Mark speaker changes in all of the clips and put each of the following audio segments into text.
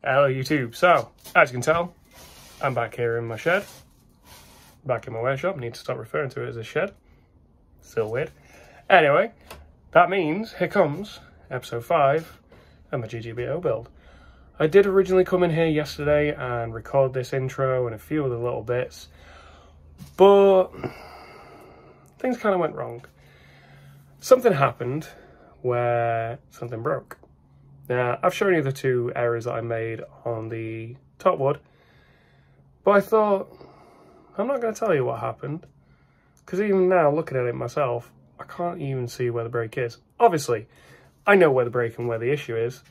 Speaker 1: Hello YouTube. So, as you can tell, I'm back here in my shed. Back in my workshop. I need to stop referring to it as a shed. Still weird. Anyway, that means here comes episode 5 of my GGBO build. I did originally come in here yesterday and record this intro and a few other little bits, but things kind of went wrong. Something happened where something broke. Now, I've shown you the 2 errors that I made on the top wood, but I thought, I'm not going to tell you what happened, because even now, looking at it myself, I can't even see where the break is. Obviously, I know where the break and where the issue is,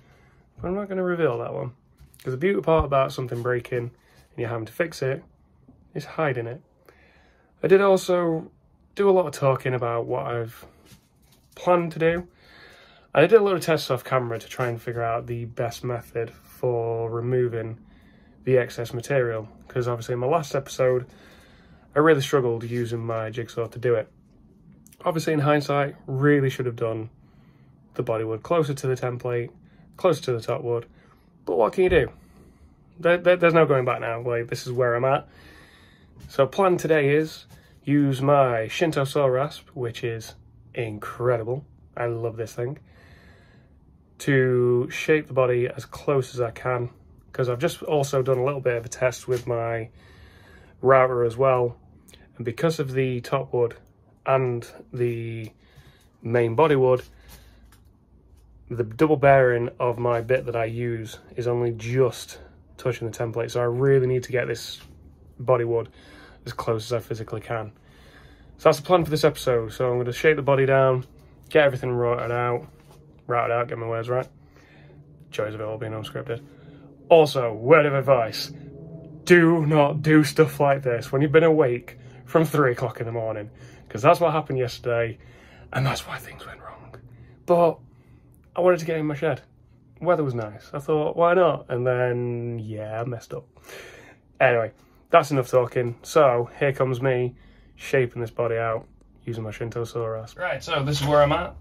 Speaker 1: but I'm not going to reveal that one. Because the beautiful part about something breaking and you're having to fix it is hiding it. I did also do a lot of talking about what I've planned to do. I did a lot of tests off camera to try and figure out the best method for removing the excess material, because obviously in my last episode I really struggled using my jigsaw to do it. Obviously in hindsight, really should have done the bodywood closer to the template, closer to the top wood, but what can you do? There's no going back now. Like, this is where I'm at. So plan today is use my Shinto Saw Rasp, which is incredible. I love this thing, to shape the body as close as I can, because I've just also done a little bit of a test with my router as well, and because of the top wood and the main body wood, the double bearing of my bit that I use is only just touching the template, so I really need to get this body wood as close as I physically can. So that's the plan for this episode. So I'm going to shape the body down, get everything routed out, get my words right. Joys of it all being unscripted. Also, word of advice, do not do stuff like this when you've been awake from 3 o'clock in the morning, because that's what happened yesterday, and that's why things went wrong. But I wanted to get in my shed. Weather was nice. I thought, why not? And then, yeah, I messed up. Anyway, that's enough talking. So here comes me shaping this body out using my Shinto Saw Rasp. Right, so this is where I'm at.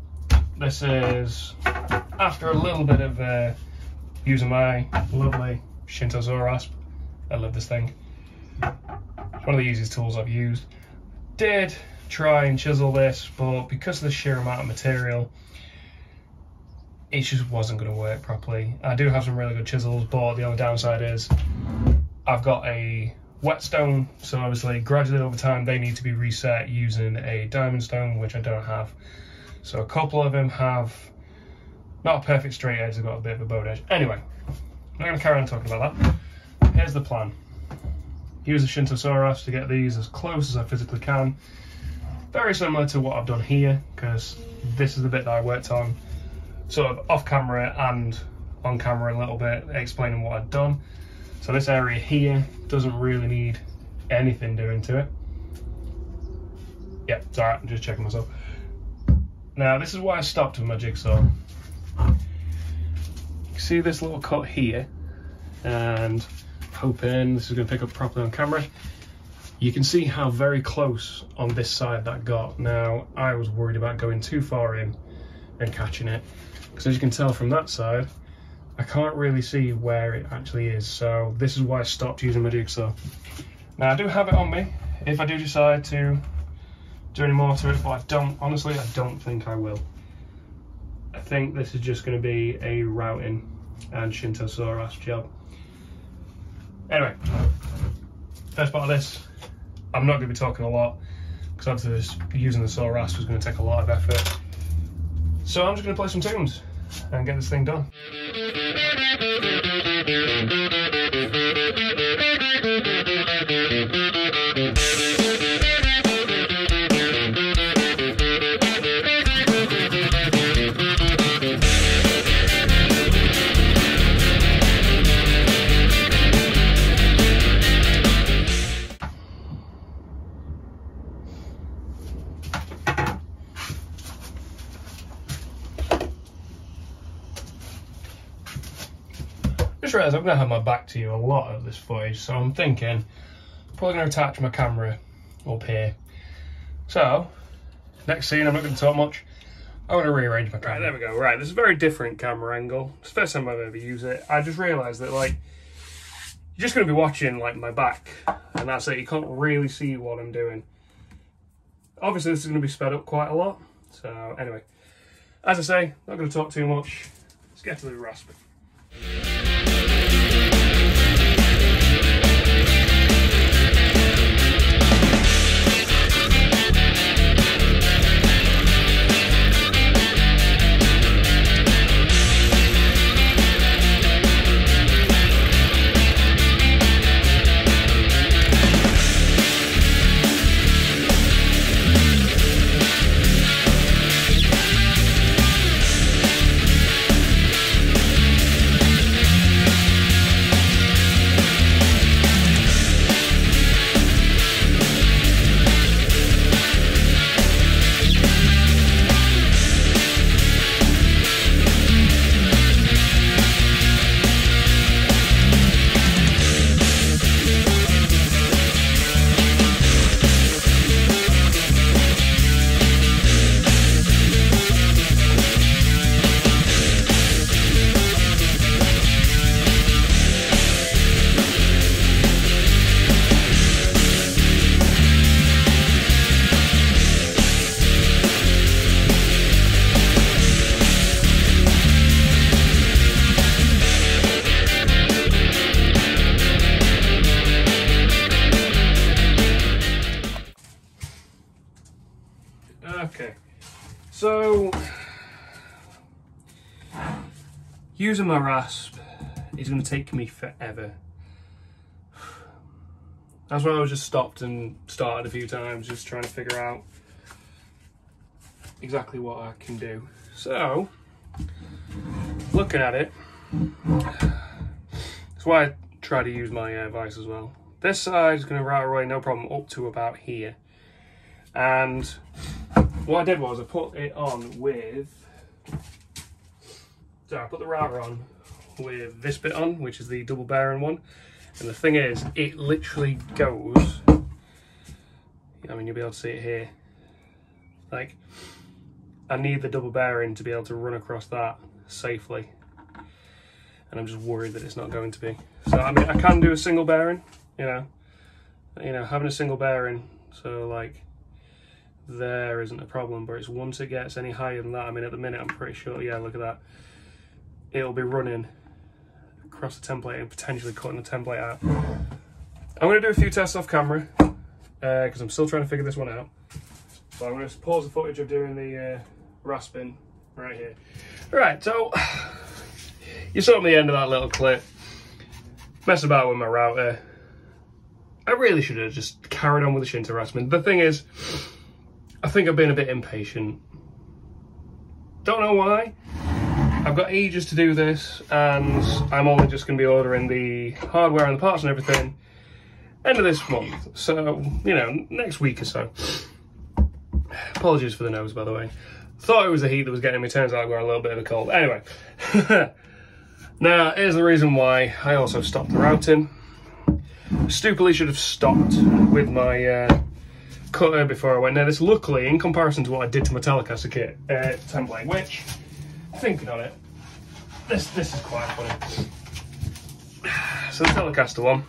Speaker 1: This is after a little bit of using my lovely Shinto Saw Rasp. I love this thing. It's one of the easiest tools I've used. Did try and chisel this, but because of the sheer amount of material, it just wasn't going to work properly. I do have some really good chisels, but the only downside is I've got a whetstone, so obviously gradually over time they need to be reset using a diamond stone, which I don't have. So a couple of them have not a perfect straight edge, they've got a bit of a bowed edge. Anyway, I'm not going to carry on talking about that. Here's the plan. Use the Shinto Saw Rasp to get these as close as I physically can. Very similar to what I've done here, because this is the bit that I worked on sort of off camera and on camera a little bit, explaining what I'd done. So this area here doesn't really need anything doing to it. Yeah, it's alright, I'm just checking myself. Now this is why I stopped with my jigsaw. You see this little cut here, and hoping this is going to pick up properly on camera. You can see how very close on this side that got. Now I was worried about going too far in and catching it, because as you can tell from that side, I can't really see where it actually is, so this is why I stopped using my jigsaw. Now I do have it on me if I do decide to do any more to it, but honestly I don't think I will. I think this is just going to be a routing and Shinto Saw Rasp job. Anyway, first part of this, I'm not going to be talking a lot, because obviously using the Saw Rasp is going to take a lot of effort. So I'm just going to play some tunes and get this thing done. Just realised I'm going to have my back to you a lot of this footage, so I'm thinking probably going to attach my camera up here. So next scene, I'm not going to talk much.
Speaker 2: I want to rearrange my camera.
Speaker 1: Right, there we go. Right, this is a very different camera angle. It's the first time I've ever used it. I just realised that, like, you're just going to be watching, like, my back, and that's it. You can't really see what I'm doing. Obviously, this is going to be sped up quite a lot. So, anyway, as I say, not going to talk too much. Let's get to the Rasp. Okay, so using my Rasp is going to take me forever. That's why I was just stopped and started a few times, just trying to figure out exactly what I can do. So, looking at it, that's why I try to use my vise as well. This side is going to route away no problem up to about here. And what I did was I put it on with, so I put the router on with this bit on, which is the double bearing one. And the thing is, it literally goes, I mean, you'll be able to see it here. Like, I need the double bearing to be able to run across that safely. And I'm just worried that it's not going to be. So, I mean, I can do a single bearing, you know, having a single bearing, so like, there isn't a problem, but it's once it gets any higher than that, I mean, at the minute, I'm pretty sure, yeah, look at that, it'll be running across the template and potentially cutting the template out. I'm going to do a few tests off camera, because I'm still trying to figure this one out. So I'm going to pause the footage of doing the rasping right here. Right, so, you saw me the end of that little clip, messed about with my router. I really should have just carried on with the Shinto rasping. The thing is, I think I've been a bit impatient. Don't know why. I've got ages to do this, and I'm only just going to be ordering the hardware and the parts and everything end of this month. So, you know, next week or so. Apologies for the nose, by the way. Thought it was the heat that was getting me. Turns out I've got a little bit of a cold. Anyway. Now, here's the reason why I also stopped the routing. Stupidly should have stopped with my cutter before I went near this. Luckily, in comparison to what I did to my Telecaster kit template, which, thinking on it, this is quite funny. So the Telecaster one,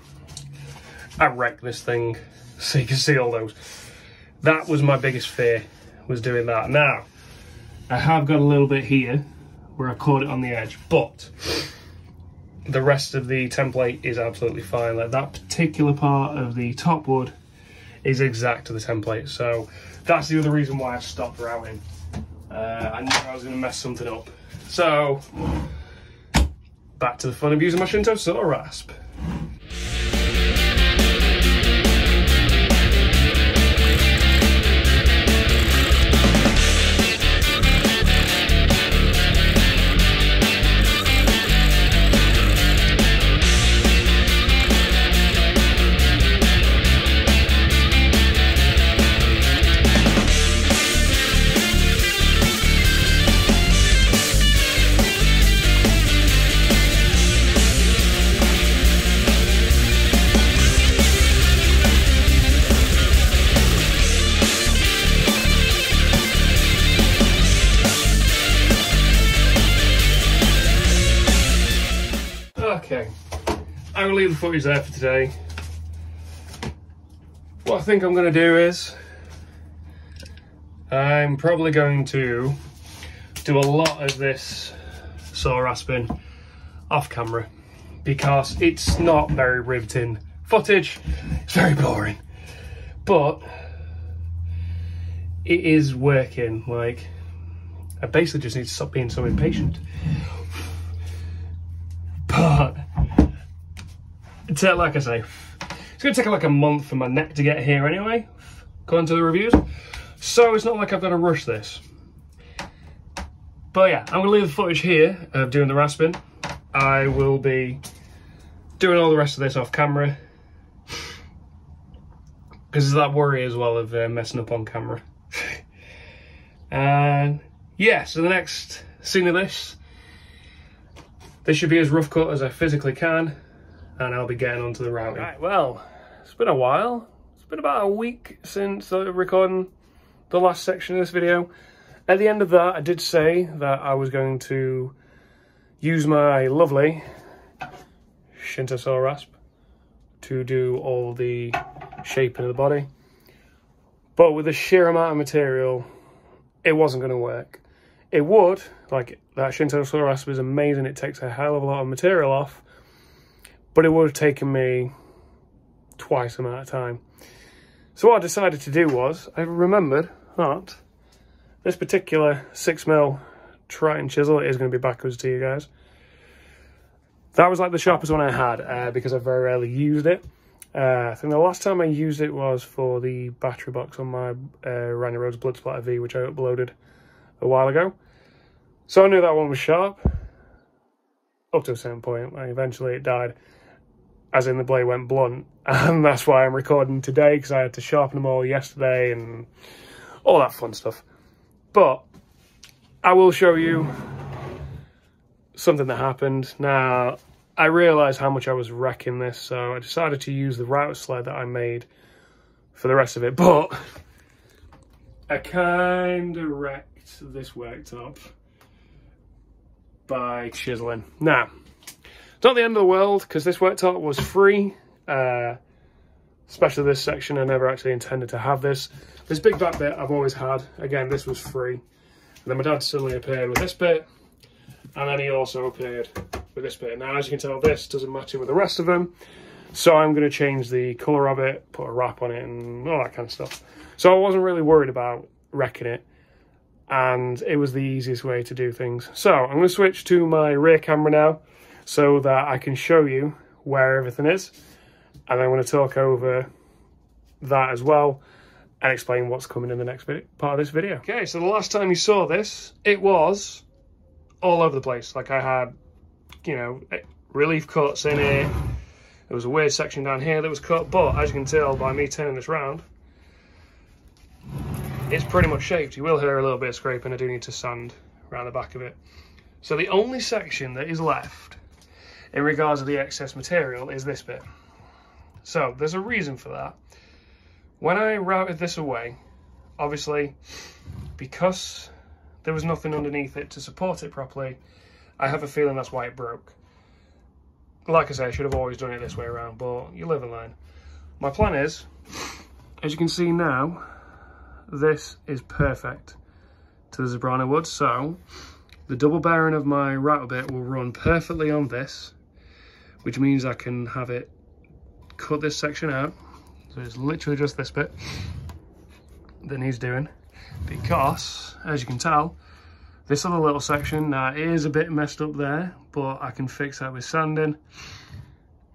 Speaker 1: I wrecked this thing, so you can see all those. That was my biggest fear, was doing that. Now, I have got a little bit here where I caught it on the edge, but the rest of the template is absolutely fine. Like, that particular part of the top wood is exact to the template, so that's the other reason why I stopped routing. I knew I was going to mess something up. So, back to the fun of using my Shinto Saw Rasp. I'm going to leave the footage there for today. What I think I'm going to do is I'm probably going to do a lot of this saw rasping off camera because it's not very riveting footage. It's very boring, but it is working. Like, I basically just need to stop being so impatient. But like I say, it's going to take like a month for my neck to get here anyway, according to the reviews. So it's not like I've got to rush this. But yeah, I'm going to leave the footage here of doing the rasping. I will be doing all the rest of this off camera, because there's that worry as well of messing up on camera. And yeah, so the next scene of this should be as rough cut as I physically can, and I'll be getting onto the routing. Right, well, it's been a while. It's been about a week since recording the last section of this video. At the end of that, I did say that I was going to use my lovely Shinto Saw Rasp to do all the shaping of the body. But with the sheer amount of material, it wasn't going to work. It would, like, that Shinto Saw Rasp is amazing. It takes a hell of a lot of material off, but it would have taken me twice the amount of time. So what I decided to do was, I remembered that this particular 6mm Triton chisel is going to be backwards to you guys. That was like the sharpest one I had because I very rarely used it. I think the last time I used it was for the battery box on my Randy Rhoads Bloodsplatter V, which I uploaded a while ago. So I knew that one was sharp up to a certain point, and eventually it died, as in the blade went blunt. And that's why I'm recording today, because I had to sharpen them all yesterday and all that fun stuff. But I will show you something that happened. Now, I realised how much I was wrecking this, so I decided to use the router sled that I made for the rest of it. But I kind of wrecked this worktop by chiseling. Now, it's not the end of the world, because this worktop was free. Especially this section, I never actually intended to have this. This big back bit I've always had. Again, this was free. And then my dad suddenly appeared with this bit, and then he also appeared with this bit. Now, as you can tell, this doesn't match in with the rest of them, so I'm going to change the colour of it, put a wrap on it, and all that kind of stuff. So I wasn't really worried about wrecking it, and it was the easiest way to do things. So I'm going to switch to my rear camera now, so that I can show you where everything is, and I'm going to talk over that as well, and explain what's coming in the next part of this video. Okay, so the last time you saw this, it was all over the place. Like, I had, you know, relief cuts in it. There was a weird section down here that was cut, but as you can tell by me turning this round, it's pretty much shaped. You will hear a little bit of scraping. I do need to sand around the back of it. So the only section that is left in regards to the excess material is this bit. So there's a reason for that. When I routed this away, obviously, because there was nothing underneath it to support it properly, I have a feeling that's why it broke. Like I say, I should have always done it this way around, but you live and learn. My plan is, as you can see now, this is perfect to the Zebrano wood, so the double bearing of my router bit will run perfectly on this, which means I can have it cut this section out. So it's literally just this bit that needs doing, because as you can tell, this other little section now is a bit messed up there, but I can fix that with sanding.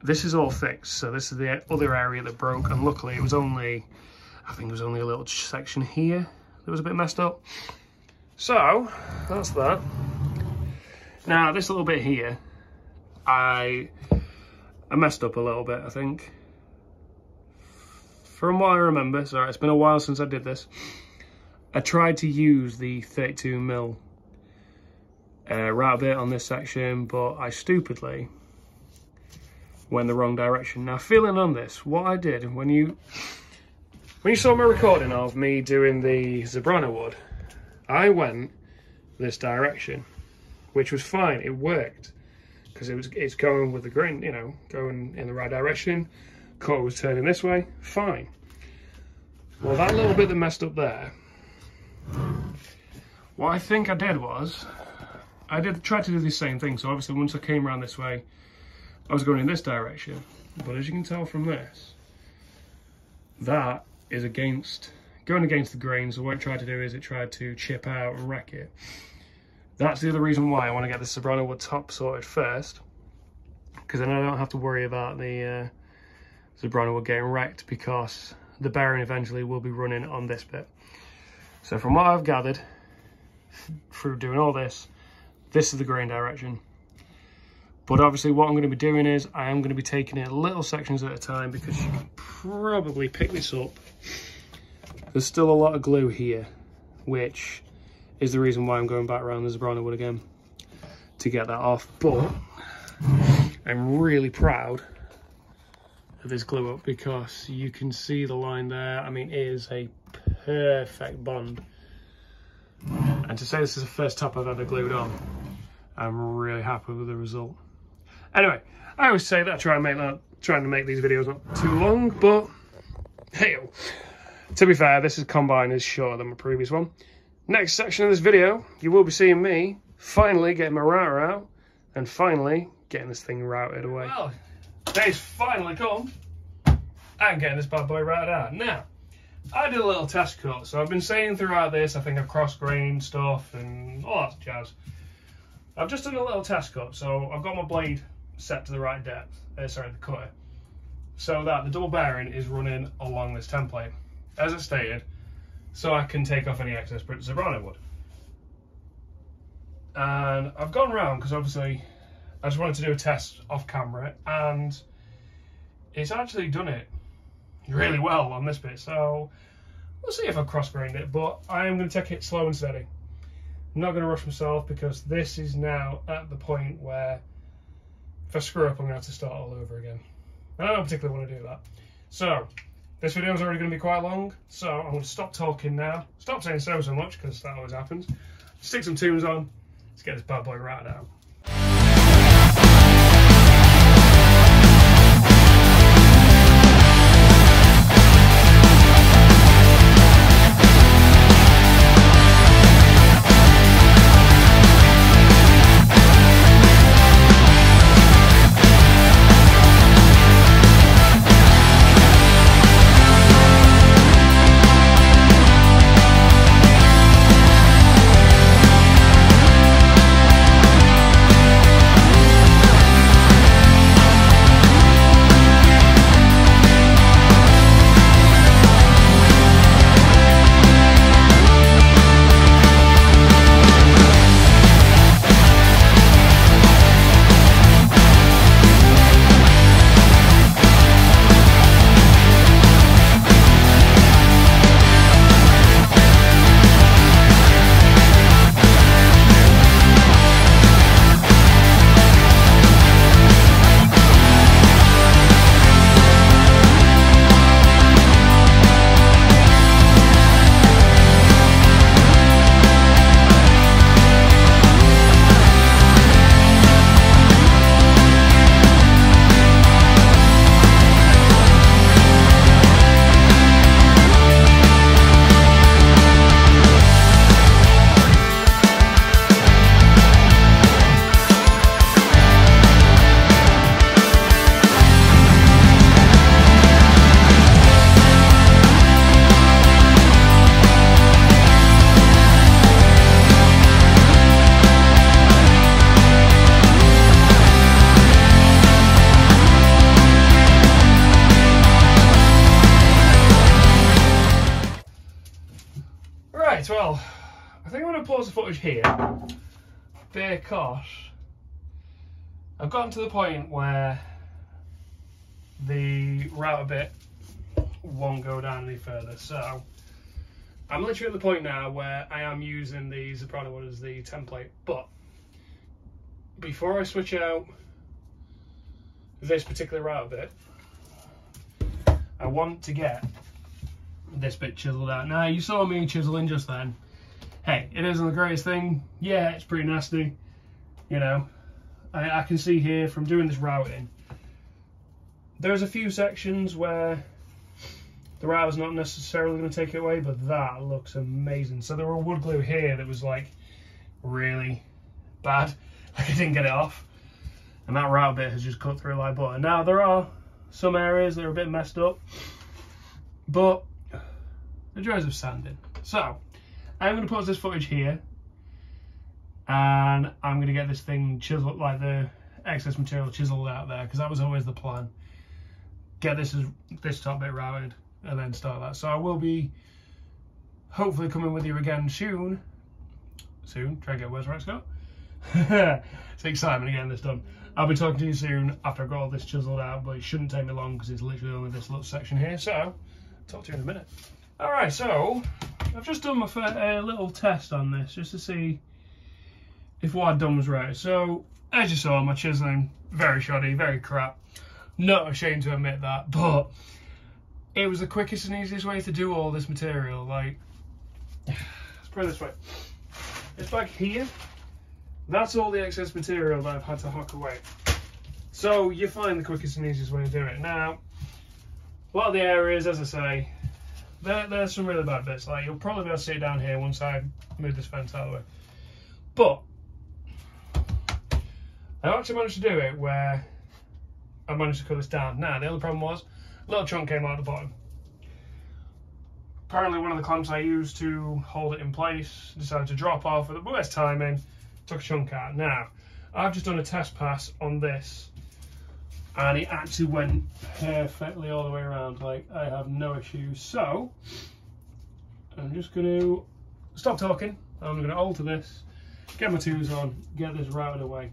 Speaker 1: This is all fixed, so this is the other area that broke, and luckily it was only, I think it was only a little section here that was a bit messed up. So that's that. Now this little bit here, I messed up a little bit, I think. From what I remember, sorry, it's been a while since I did this, I tried to use the 32mm router bit on this section, but I stupidly went the wrong direction. Now, feeling on this, what I did, when you saw my recording of me doing the Zebrano wood, I went this direction, which was fine, it worked. because it's going with the grain, you know, going in the right direction. Core was turning this way, fine. Well, that little bit that messed up there, what I think I did was, I tried to do the same thing. So obviously once I came around this way, I was going in this direction. But as you can tell from this, that is going against the grain. So what it tried to do is it tried to chip out and wreck it. That's the other reason why I want to get the soprano wood top sorted first, because then I don't have to worry about the soprano wood getting wrecked, because the bearing eventually will be running on this bit. So from what I've gathered through doing all this, this is the grain direction. But obviously what I'm going to be doing is I am going to be taking it little sections at a time, because you can probably pick this up. There's still a lot of glue here, which is the reason why I'm going back around the soprano wood again to get that off. But I'm really proud of this glue up, because you can see the line there. I mean, it is a perfect bond. And to say this is the first top I've ever glued on, I'm really happy with the result. Anyway, I always say that I trying to make these videos not too long, but hey, to be fair, this combine is shorter than my previous one. Next section of this video, you will be seeing me finally getting my router out and finally getting this thing routed away. Well, day's finally come. I'm getting this bad boy routed out. Now, I did a little test cut, so I've been saying throughout this, I think I've cross-grained stuff and all that jazz. I've just done a little test cut, so I've got my blade set to the right depth, the cutter, so that the double bearing is running along this template, as I stated, so I can take off any excess soprano wood. And I've gone around, because obviously I just wanted to do a test off camera, and it's actually done it really well on this bit, so we'll see if I've cross-grained it, but I am going to take it slow and steady. I'm not going to rush myself, because this is now at the point where if I screw up, I'm going to have to start all over again. And I don't particularly want to do that. So, this video is already going to be quite long, so I'm going to stop talking now. Stop saying so much, because that always happens. Stick some tunes on. Let's get this bad boy routed out. Well, I think I'm going to pause the footage here, because I've gotten to the point where the router bit won't go down any further. So I'm literally at the point now where I am using the soprano wood as the template, but before I switch out this particular router bit, I want to get this bit chiseled out. Now, you saw me chiseling just then. Hey, it isn't the greatest thing. Yeah, it's pretty nasty, you know. I can see here from doing this routing, there's a few sections where the router's not necessarily going to take it away, but that looks amazing. So there were wood glue here that was like really bad, like I didn't get it off, and that router bit has just cut through like butter. Now there are some areas that are a bit messed up, but the joys of sanding. So I'm going to put this footage here, and I'm going to get this thing chiseled, like the excess material chiseled out there, because that was always the plan. Get this top bit routed and then start that. So I will be hopefully coming with you again soon. Try to get words right, Scott. It's excitement getting this done. I'll be talking to you soon after I've got all this chiseled out, but it shouldn't take me long because it's literally only this little section here. So I'll talk to you in a minute. Alright, so I've just done my little test on this just to see if what I'd done was right. So as you saw, my chiseling, very shoddy, very crap. Not ashamed to admit that, but it was the quickest and easiest way to do all this material. Like, let's put it this way. It's like here, that's all the excess material that I've had to hack away. So you find the quickest and easiest way to do it. Now, a lot of the areas, as I say, there's some really bad bits. Like, you'll probably be able to see it down here once I move this fence out of the way. But I actually managed to do it where I managed to cut this down. Now, the only problem was a little chunk came out the bottom. Apparently one of the clamps I used to hold it in place decided to drop off at the worst timing, took a chunk out. Now, I've just done a test pass on this, and it actually went perfectly all the way around. Like, I have no issues. So I'm just going to stop talking. I'm going to alter this, get my tools on, get this routed away.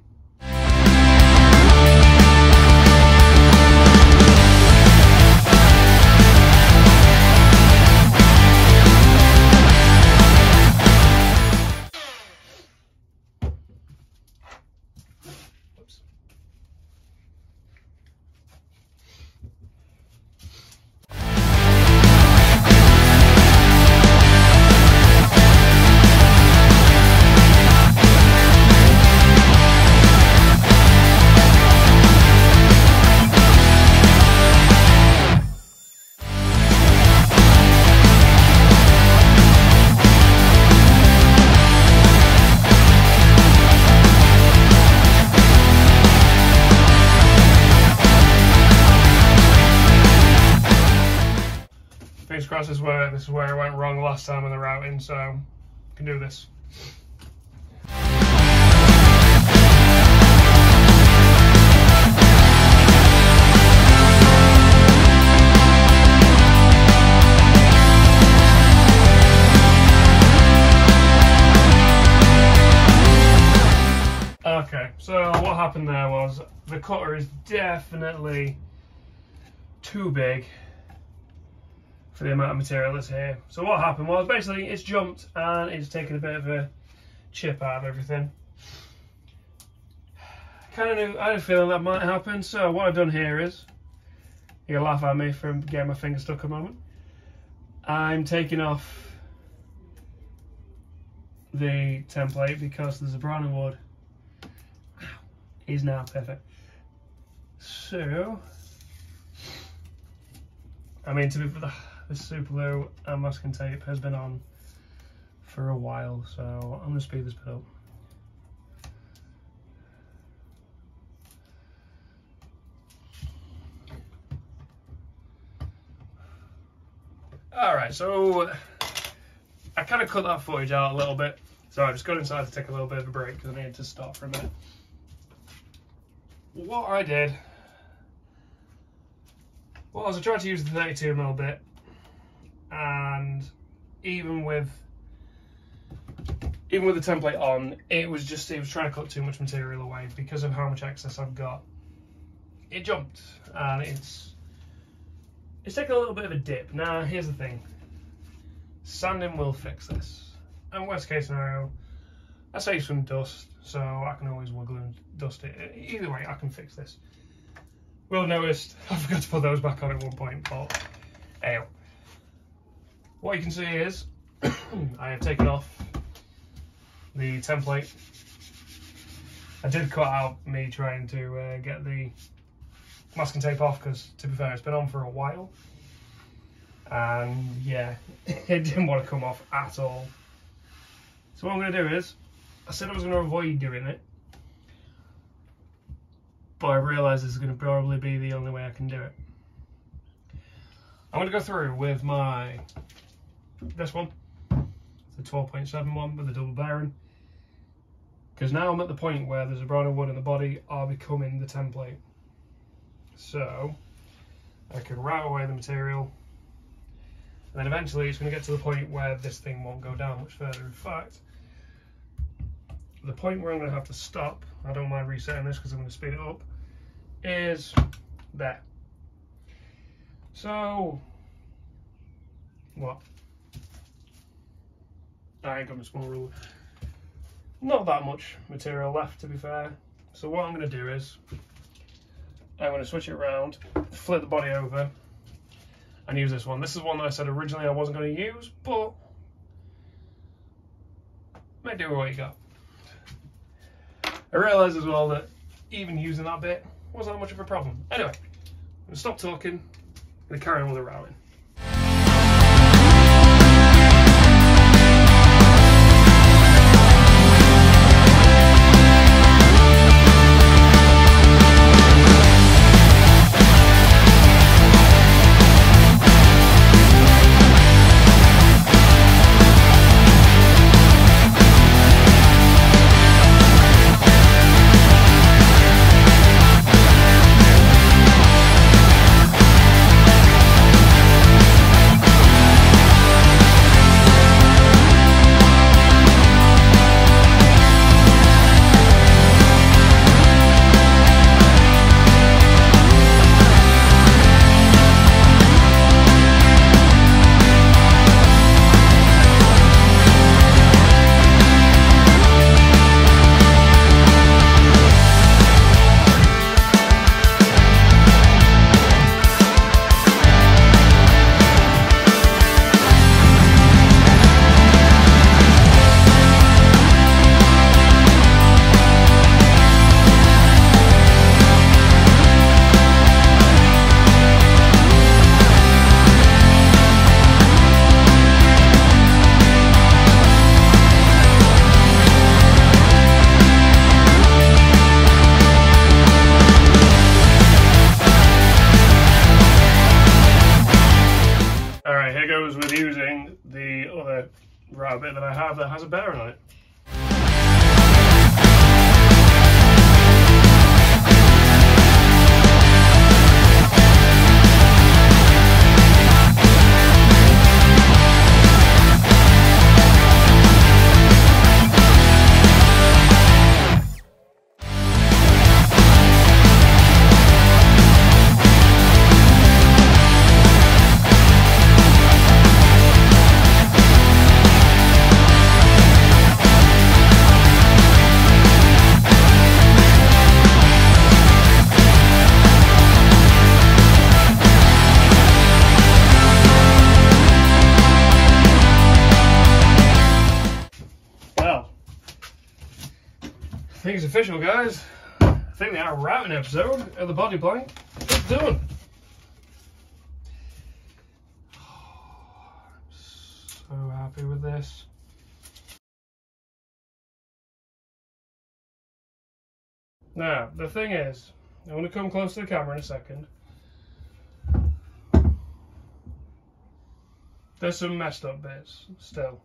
Speaker 1: Fingers crossed this is where I went wrong last time on the routing, so I can do this. Okay, so what happened there was the cutter is definitely too big for the amount of material that's here. So what happened was basically it's jumped and it's taken a bit of a chip out of everything. I had a feeling that might happen, so what I've done here is, you'll laugh at me for getting my finger stuck a moment, I'm taking off the template because the Zebrano wood is now perfect. So, I mean, to be this super glue and masking tape has been on for a while, so I'm going to speed this bit up. Alright, so I kind of cut that footage out a little bit, so I just got inside to take a little bit of a break because I needed to stop for a minute. What I did was I tried to use the 32mm bit, and even with the template on, it was trying to cut too much material away because of how much excess I've got. It jumped, and it's taken a little bit of a dip. Now here's the thing, sanding will fix this, and worst case scenario, I save some dust, so I can always wiggle and dust it. Either way, I can fix this. Will have noticed I forgot to put those back on at one point, but hey. What you can see is I have taken off the template I did cut out me trying to get the masking tape off because, to be fair, it's been on for a while. And yeah, it didn't want to come off at all. So what I'm going to do is, I said I was going to avoid doing it, but I realised this is going to probably be the only way I can do it. I'm going to go through with this one, the 12.7 one with the double bearing, because now I'm at the point where there's a brown and wood in the body are becoming the template. So I can route away the material, and then eventually it's going to get to the point where this thing won't go down much further. In fact, the point where I'm going to have to stop, I don't mind resetting this because I'm going to speed it up, is there. So, what? I ain't got a small ruler. Not that much material left, to be fair. So what I'm going to do is, I'm going to switch it around, flip the body over, and use this one. This is one that I said originally I wasn't going to use, but make do with what you got. I realised as well that even using that bit wasn't that much of a problem. Anyway, I'm going to stop talking and carry on with the routing. With using the other router bit that I have that has a bearing on it. I think it's official, guys. I think the our routing episode of the body plank is done. Oh, I'm so happy with this. Now, the thing is, I want to come close to the camera in a second. There's some messed up bits still,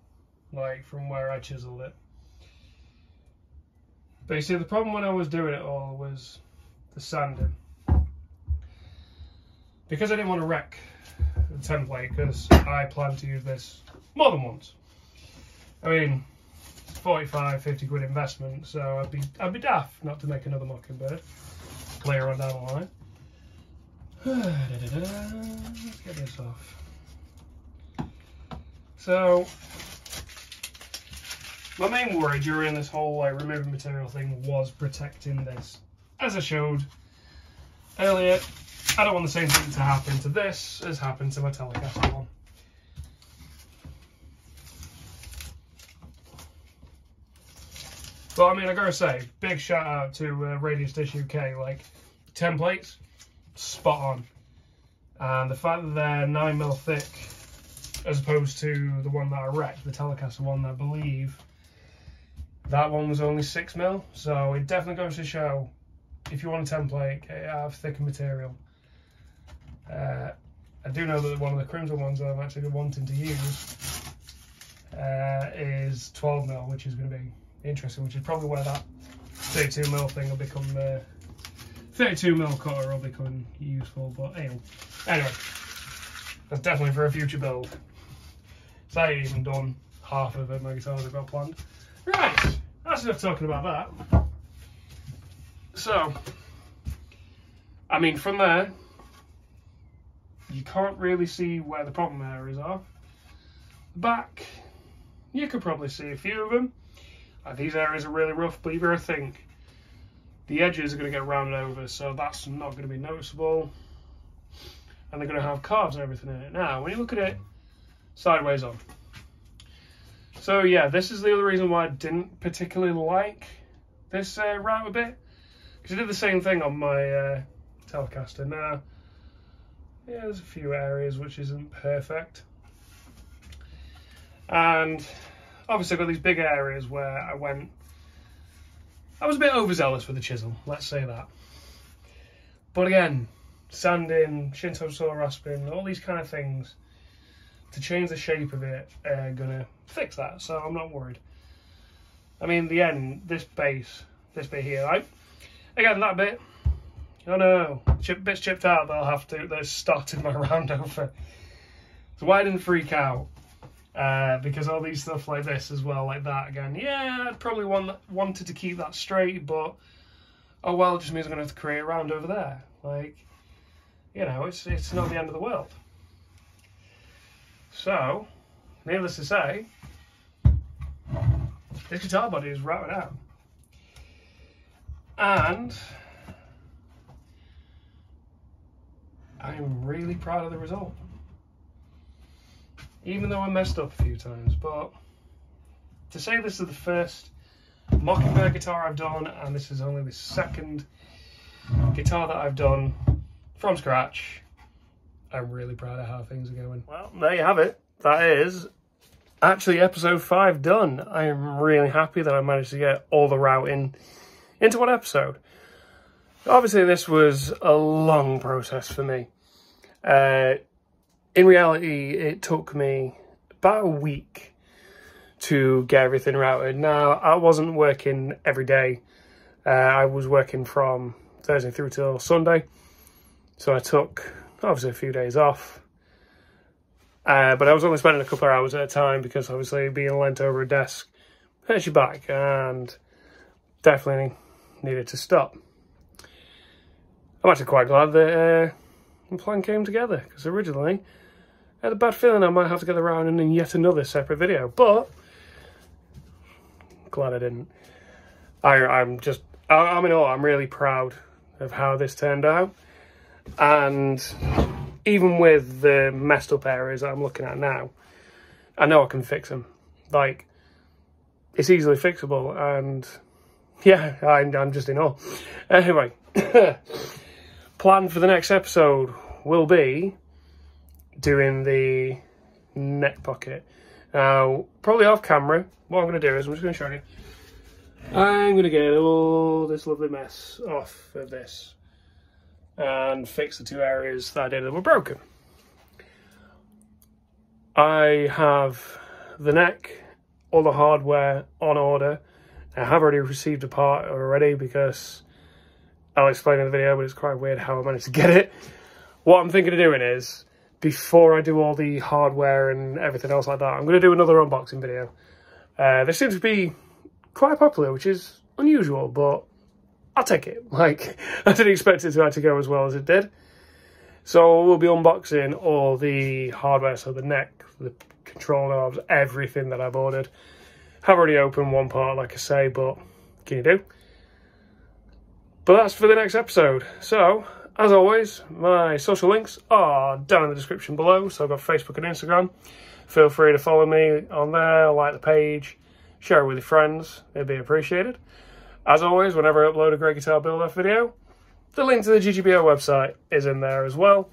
Speaker 1: like from where I chiseled it. But you see, the problem when I was doing it all was the sanding. Because I didn't want to wreck the template, because I plan to use this more than once. I mean, 45, 50 quid investment, so I'd be daft not to make another Mockingbird later on down the line. Let's get this off. So, my main worry during this whole removing material thing was protecting this. As I showed earlier, I don't want the same thing to happen to this as happened to my Telecaster one. But I mean, I gotta say, big shout out to Radius Dish UK. Like, templates, spot on. And the fact that they're 9mm thick, as opposed to the one that I wrecked, the Telecaster one, I believe that one was only 6mm. So it definitely goes to show, if you want a template, have thicker material. I do know that one of the Crimson ones that I'm actually wanting to use is 12mm, which is going to be interesting, which is probably where that 32mm thing will become, 32mm cutter will become useful. But anyway, that's definitely for a future build. So I ain't even done half of my guitars I've got planned. Right, that's enough talking about that. So, I mean, from there, you can't really see where the problem areas are. Back, you could probably see a few of them. These areas are really rough, but you've got to think the edges are going to get rounded over, so that's not going to be noticeable. And they're going to have carves and everything in it. Now, when you look at it sideways on. So yeah, this is the other reason why I didn't particularly like this route a bit. Because I did the same thing on my Telecaster. Now, yeah, there's a few areas which isn't perfect. And obviously I've got these big areas where I was a bit overzealous with the chisel, let's say that. But again, sanding, Shinto Saw Rasping, all these kind of things to change the shape of it are gonna fix that, so I'm not worried. I mean, the end, this base, this bit here, right? Again, that bit, oh no, bits chipped out, that started my round over. So why I didn't freak out? Because all these stuff like this as well, like that again, yeah, I'd probably wanted to keep that straight, but oh well, it just means I'm gonna have to create a round over there. Like, you know, it's not the end of the world. So, needless to say, this guitar body is routed out. And I'm really proud of the result. Even though I messed up a few times, but to say this is the first Mockingbird guitar I've done, and this is only the second guitar that I've done from scratch, I'm really proud of how things are going. Well, there you have it. That is actually episode 5 done. I am really happy that I managed to get all the routing into one episode. Obviously, this was a long process for me. In reality, it took me about a week to get everything routed. Now, I wasn't working every day. I was working from Thursday through till Sunday. So I took, obviously, a few days off. But I was only spending a couple of hours at a time because, obviously, being lent over a desk hurts your back and definitely needed to stop. I'm actually quite glad that the plan came together, because originally I had a bad feeling I might have to get around in yet another separate video, but glad I didn't. I'm in awe. I'm really proud of how this turned out, and even with the messed up areas that I'm looking at now, I know I can fix them. Like, it's easily fixable, and yeah, I'm just in awe. Anyway, plan for the next episode will be doing the neck pocket. Now, probably off camera, what I'm going to do is I'm just going to show you. I'm going to get all this lovely mess off of this and fix the 2 areas that I did that were broken. I have the neck, all the hardware on order. I have already received a part already, because I'll explain in the video, but it's quite weird how I managed to get it. What I'm thinking of doing is, before I do all the hardware and everything else like that, I'm going to do another unboxing video. This seems to be quite popular, which is unusual, but I'll take it. Like, I didn't expect it to actually go as well as it did. So we'll be unboxing all the hardware, so the neck, the control knobs, everything that I've ordered. I've already opened one part, like I say, but can you do? But that's for the next episode. So, as always, my social links are down in the description below. So I've got Facebook and Instagram. Feel free to follow me on there, like the page, share it with your friends, it'd be appreciated. As always, whenever I upload a great guitar build-off video, the link to the GGBO website is in there as well.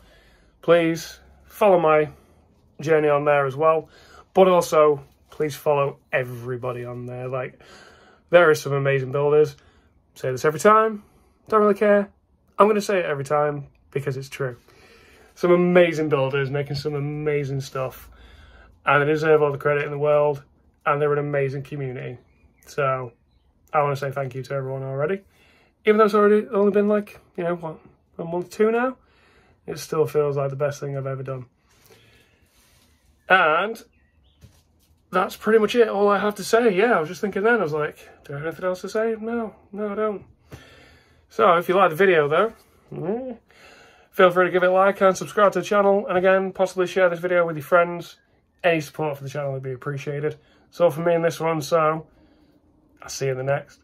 Speaker 1: Please follow my journey on there as well, but also please follow everybody on there. Like, there are some amazing builders. I say this every time, don't really care. I'm going to say it every time because it's true. Some amazing builders making some amazing stuff, and they deserve all the credit in the world, and they're an amazing community. So I want to say thank you to everyone already. Even though it's already only been like, you know, what, a month, 2 now? It still feels like the best thing I've ever done. And that's pretty much it, all I have to say. Yeah, I was just thinking then, I was like, do I have anything else to say? No, I don't. So if you like the video though, feel free to give it a like and subscribe to the channel. And again, possibly share this video with your friends. Any support for the channel would be appreciated. That's all from me in this one, so I'll see you in the next.